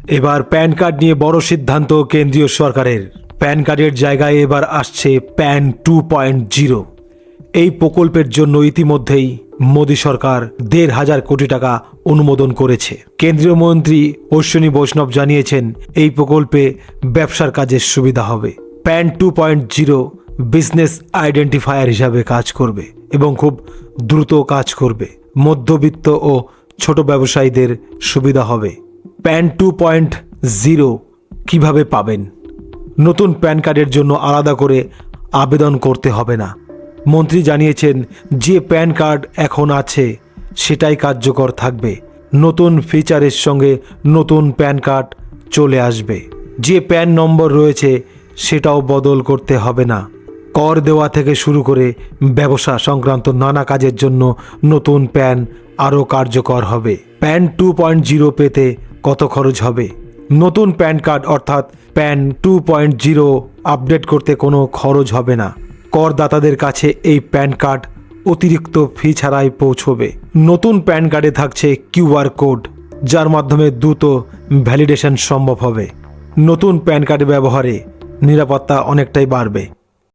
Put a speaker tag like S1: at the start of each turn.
S1: এবার pan card নিয়ে বড় সিদ্ধান্ত কেন্দ্রীয় সরকারের। প্যান কার্ডের জায়গায় এবার আসছে প্যান 2.0। এই প্রকল্পের জন্য ইতিমধ্যেই মোদী সরকার 1,500 কোটি টাকা অনুমোদন করেছে। কেন্দ্রীয় মন্ত্রী অশ্বিনী বৈষ্ণব জানিয়েছেন এই প্রকল্পে ব্যবসার কাজের সুবিধা হবে। প্যান 2.0 বিজনেস আইডেন্টিফায়ার হিসাবে কাজ করবে এবং খুব দ্রুত কাজ করবে। মধ্যবিত্ত ও ছোট ব্যবসায়ীদের সুবিধা হবে। প্যান 2.0 কিভাবে পাবেন? নতুন প্যান কার্ডের জন্য আলাদা করে আবেদন করতে হবে না। মন্ত্রী জানিয়েছেন যে প্যান কার্ড এখন আছে সেটাই কার্যকর থাকবে। নতুন ফিচারের সঙ্গে নতুন প্যান কার্ড চলে আসবে। যে প্যান নম্বর রয়েছে সেটাও বদল করতে হবে না। কর দেওয়া থেকে শুরু করে ব্যবসা সংক্রান্ত নানা কাজের জন্য নতুন প্যান আরও কার্যকর হবে। প্যান 2.0 পেতে কত খরচ হবে? নতুন প্যান কার্ড অর্থাৎ প্যান 2.0 আপডেট করতে কোনো খরচ হবে না। করদাতাদের কাছে এই প্যান কার্ড অতিরিক্ত ফি ছাড়াই পৌঁছবে। নতুন প্যান কার্ডে থাকছে QR কোড, যার মাধ্যমে দ্রুত ভ্যালিডেশন সম্ভব হবে। নতুন প্যান কার্ড ব্যবহারে নিরাপত্তা অনেকটাই বাড়বে।